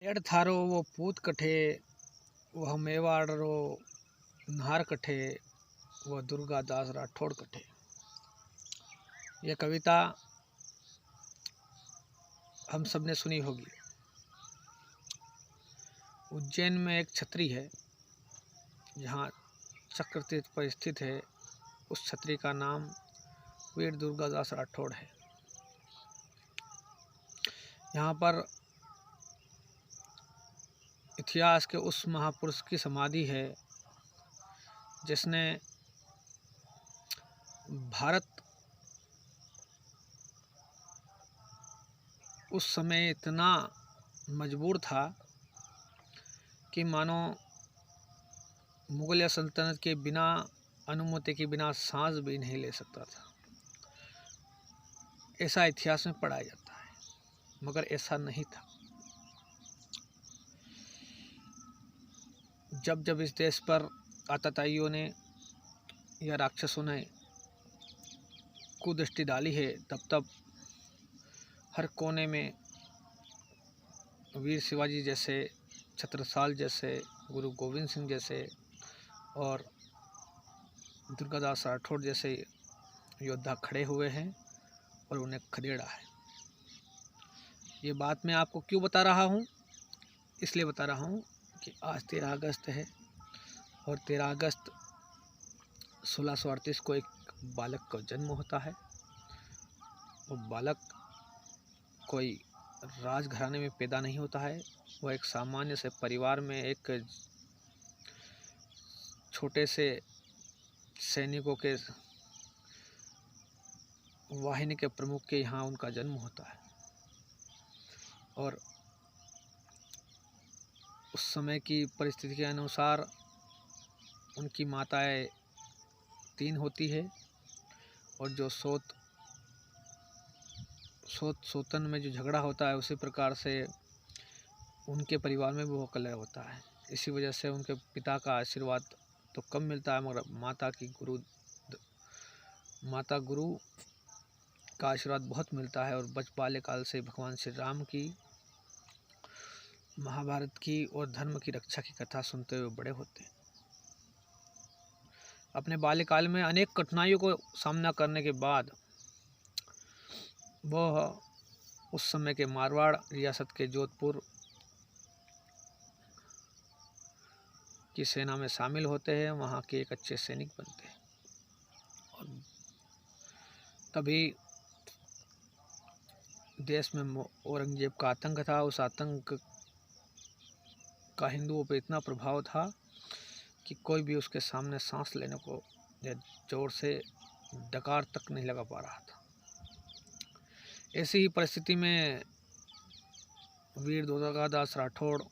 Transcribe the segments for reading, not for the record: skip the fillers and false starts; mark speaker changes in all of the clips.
Speaker 1: Add थारो वो पूत कठे, वह मेवाड़ो नार कठे, वह दुर्गादास राठौड़ कठे। यह कविता हम सब ने सुनी होगी। उज्जैन में एक छतरी है जहाँ चक्र तीर्थ पर स्थित है। उस छतरी का नाम वीर दुर्गादास राठौड़ है। यहाँ पर इतिहास के उस महापुरुष की समाधि है जिसने भारत उस समय इतना मजबूर था कि मानो मुगलिया सल्तनत के बिना अनुमति के बिना सांस भी नहीं ले सकता था। ऐसा इतिहास में पढ़ाया जाता है, मगर ऐसा नहीं था। जब जब इस देश पर आतताइयों ने या राक्षसों ने कुदृष्टि डाली है, तब तब हर कोने में वीर शिवाजी जैसे, छत्रसाल जैसे, गुरु गोविंद सिंह जैसे और दुर्गादास राठौड़ जैसे योद्धा खड़े हुए हैं और उन्हें खदेड़ा है। ये बात मैं आपको क्यों बता रहा हूँ? इसलिए बता रहा हूँ कि आज 13 अगस्त है और 13 अगस्त 1638 को एक बालक का जन्म होता है। वो बालक कोई राजघराने में पैदा नहीं होता है। वह एक सामान्य से परिवार में एक छोटे से सैनिकों के वाहिनी के प्रमुख के यहाँ उनका जन्म होता है। और उस समय की परिस्थिति के अनुसार उनकी माताएं 3 होती है और जो सोतन में जो झगड़ा होता है उसी प्रकार से उनके परिवार में भी वो कलह होता है। इसी वजह से उनके पिता का आशीर्वाद तो कम मिलता है, मगर माता गुरु का आशीर्वाद बहुत मिलता है। और बाल्यकाल से भगवान श्री राम की, महाभारत की और धर्म की रक्षा की कथा सुनते हुए बड़े होते हैं। अपने बाल्यकाल में अनेक कठिनाइयों को सामना करने के बाद वह उस समय के मारवाड़ रियासत के जोधपुर की सेना में शामिल होते हैं। वहाँ के एक अच्छे सैनिक बनते हैं और तभी देश में औरंगजेब का आतंक था। उस आतंक का हिंदुओं पर इतना प्रभाव था कि कोई भी उसके सामने सांस लेने को या जोर से डकार तक नहीं लगा पा रहा था। ऐसी ही परिस्थिति में वीर दुर्गादास राठौड़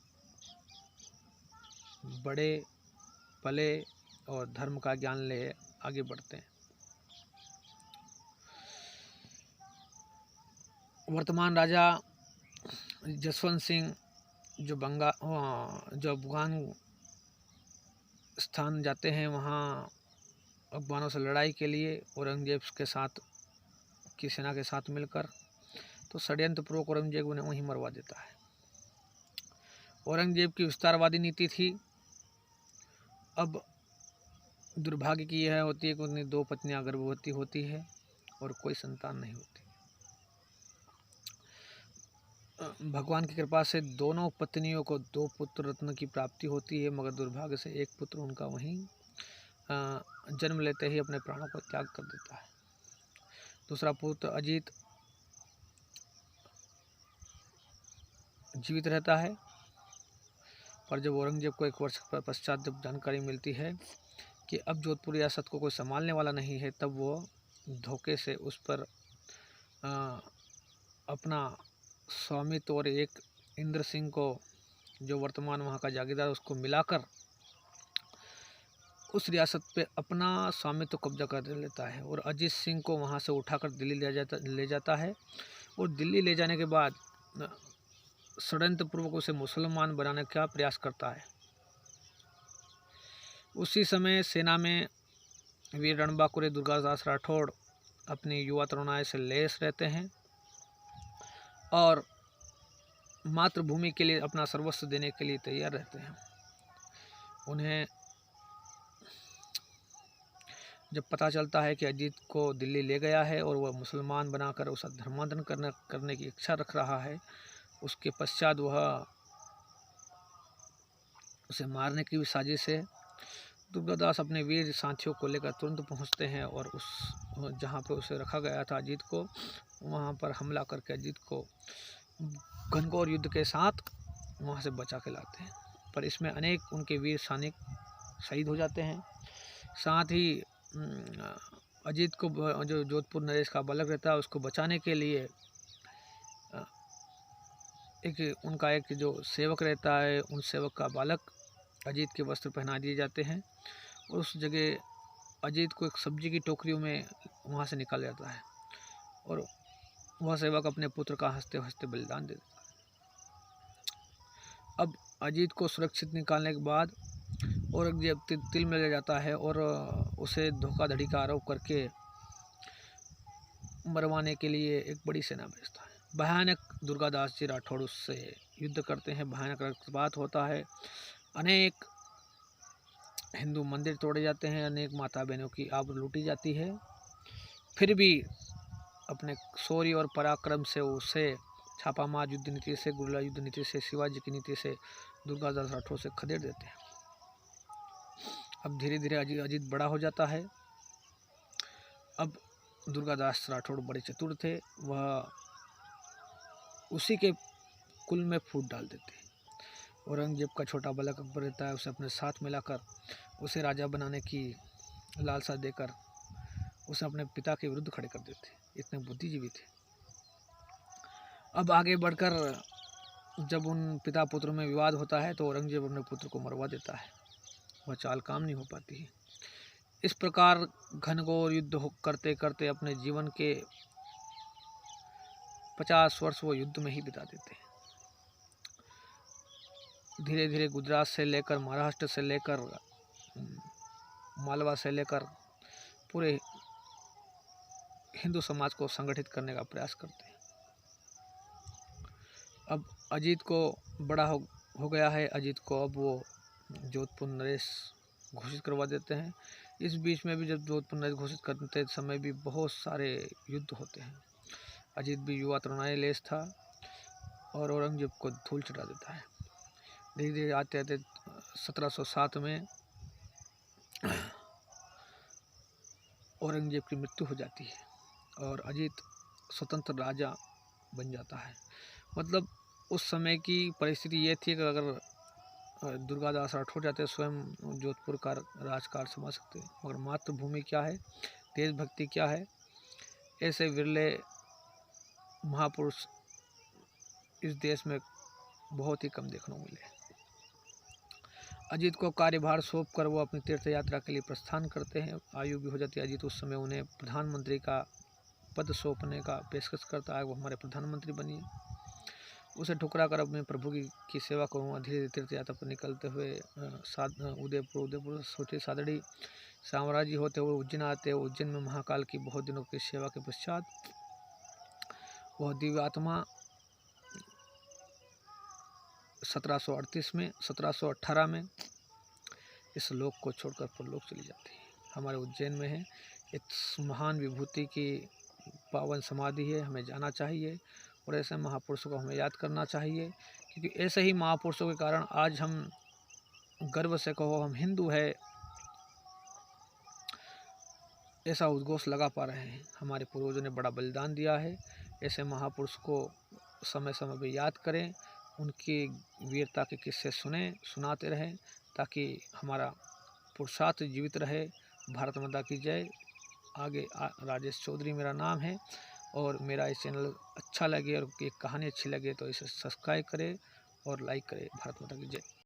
Speaker 1: बड़े पले और धर्म का ज्ञान ले आगे बढ़ते हैं। वर्तमान राजा जसवंत सिंह जो अफगानिस्तान जाते हैं, वहाँ अफगानों से लड़ाई के लिए औरंगजेब के साथ की सेना के साथ मिलकर, तो षड्यंत्रपूर्वक औरंगजेब उन्हें वहीं मरवा देता है। औरंगजेब की विस्तारवादी नीति थी। अब दुर्भाग्य की यह होती है कि उनकी 2 पत्नियां गर्भवती होती है और कोई संतान नहीं होती। भगवान की कृपा से दोनों पत्नियों को 2 पुत्र रत्न की प्राप्ति होती है, मगर दुर्भाग्य से एक पुत्र उनका वहीं जन्म लेते ही अपने प्राणों को त्याग कर देता है। दूसरा पुत्र अजीत जीवित रहता है, पर जब औरंगजेब को 1 वर्ष पश्चात जब जानकारी मिलती है कि अब जोधपुर रियासत को कोई संभालने वाला नहीं है, तब वो धोखे से उस पर अपना स्वामित्व और एक इंद्र सिंह को, जो वर्तमान वहाँ का जागीरदार, उसको मिलाकर उस रियासत पे अपना स्वामित्व कब्जा कर लेता है और अजीत सिंह को वहाँ से उठाकर दिल्ली ले जाता है। और दिल्ली ले जाने के बाद षड्यंत्रपूर्वक उसे मुसलमान बनाने का प्रयास करता है। उसी समय सेना में वीर रणबांकुरे दुर्गादास राठौड़ अपनी युवा तरुणाई से लैस रहते हैं और मातृभूमि के लिए अपना सर्वस्व देने के लिए तैयार रहते हैं। उन्हें जब पता चलता है कि अजीत को दिल्ली ले गया है और वह मुसलमान बनाकर उसे धर्मांतरण करने की इच्छा रख रहा है, उसके पश्चात वह उसे मारने की भी साजिश है। दुर्गादास अपने वीर साथियों को लेकर तुरंत पहुंचते हैं और उस जहां पर उसे रखा गया था अजीत को, वहां पर हमला करके अजीत को घनघोर युद्ध के साथ वहां से बचा के लाते हैं। पर इसमें अनेक उनके वीर सैनिक शहीद हो जाते हैं। साथ ही अजीत को जो जोधपुर नरेश का बालक रहता है उसको बचाने के लिए उनका एक जो सेवक रहता है, उन सेवक का बालक अजीत के वस्त्र पहना दिए जाते हैं और उस जगह अजीत को एक सब्जी की टोकरियों में वहाँ से निकाला जाता है और वह सेवक अपने पुत्र का हंसते हंसते बलिदान दे देता है। अब अजीत को सुरक्षित निकालने के बाद औरंगजेब तिल में ले जाता है और उसे धोखाधड़ी का आरोप करके मरवाने के लिए एक बड़ी सेना भेजता है। भयानक दुर्गादास जी राठौड़ उससे युद्ध करते हैं, भयानक रक्तपात होता है, अनेक हिंदू मंदिर तोड़े जाते हैं, अनेक माता बहनों की आबरू लूटी जाती है। फिर भी अपने शौर्य और पराक्रम से उसे छापामार युद्ध नीति से, गुरिल्ला युद्ध नीति से, शिवाजी की नीति से दुर्गादास राठौड़ से खदेड़ देते हैं। अब धीरे धीरे अजीत बड़ा हो जाता है। अब दुर्गादास राठौड़ बड़े चतुर थे, वह उसी के कुल में फूट डाल देते हैं। औरंगजेब का छोटा बालक अकबर रहता है, उसे अपने साथ मिलाकर उसे राजा बनाने की लालसा देकर उसे अपने पिता के विरुद्ध खड़े कर देते। इतने बुद्धिजीवी थे। अब आगे बढ़कर जब उन पिता पुत्र में विवाद होता है तो औरंगजेब अपने पुत्र को मरवा देता है, वह चाल काम नहीं हो पाती है। इस प्रकार घनघोर युद्ध करते करते अपने जीवन के 50 वर्ष वो युद्ध में ही बिता देते हैं। धीरे धीरे गुजरात से लेकर, महाराष्ट्र से लेकर, मालवा से लेकर पूरे हिंदू समाज को संगठित करने का प्रयास करते हैं। अब अजीत को बड़ा हो गया है, अजीत को अब वो जोधपुर नरेश घोषित करवा देते हैं। इस बीच में भी जब जोधपुर नरेश घोषित करते समय भी बहुत सारे युद्ध होते हैं। अजीत भी युवा तरुणाई लेस था और औरंगजेब को धूल चटा देता है। धीरे धीरे आते आते 1707 में औरंगजेब की मृत्यु हो जाती है और अजीत स्वतंत्र राजा बन जाता है। मतलब उस समय की परिस्थिति ये थी कि अगर दुर्गादास राठौड़ जाते स्वयं जोधपुर का राजकाज संभाल सकते, मगर मातृभूमि क्या है, देशभक्ति क्या है, ऐसे विरले महापुरुष इस देश में बहुत ही कम देखने को मिले। अजीत को कार्यभार सौंप कर वो अपनी तीर्थ यात्रा के लिए प्रस्थान करते हैं। आयु भी हो जाती है अजीत उस समय, उन्हें प्रधानमंत्री का पद सौंपने का पेशकश करता है, वो हमारे प्रधानमंत्री बनिए। उसे ठुकरा कर अपने प्रभु की सेवा करूँगा। धीरे धीरे तीर्थ यात्रा पर निकलते हुए उदयपुर सोचे सादड़ी साम्राज्य होते हुए उज्जैन आते। उज्जैन में महाकाल की बहुत दिनों की सेवा के पश्चात वह दिव्य आत्मा 1718 में इस लोक को छोड़कर परलोक चली जाती है। हमारे उज्जैन में है, इस महान विभूति की पावन समाधि है, हमें जाना चाहिए और ऐसे महापुरुषों को हमें याद करना चाहिए, क्योंकि ऐसे ही महापुरुषों के कारण आज हम गर्व से कहो हम हिंदू है ऐसा उद्घोष लगा पा रहे हैं। हमारे पूर्वजों ने बड़ा बलिदान दिया है। ऐसे महापुरुष को समय समय पर याद करें, उनकी वीरता के किस्से सुनाते रहें, ताकि हमारा पुरुषार्थ जीवित रहे। भारत माता की जय। आगे राजेश चौधरी मेरा नाम है और मेरा इस चैनल अच्छा लगे और एक कहानी अच्छी लगे तो इसे सब्सक्राइब करें और लाइक करें। भारत माता की जय।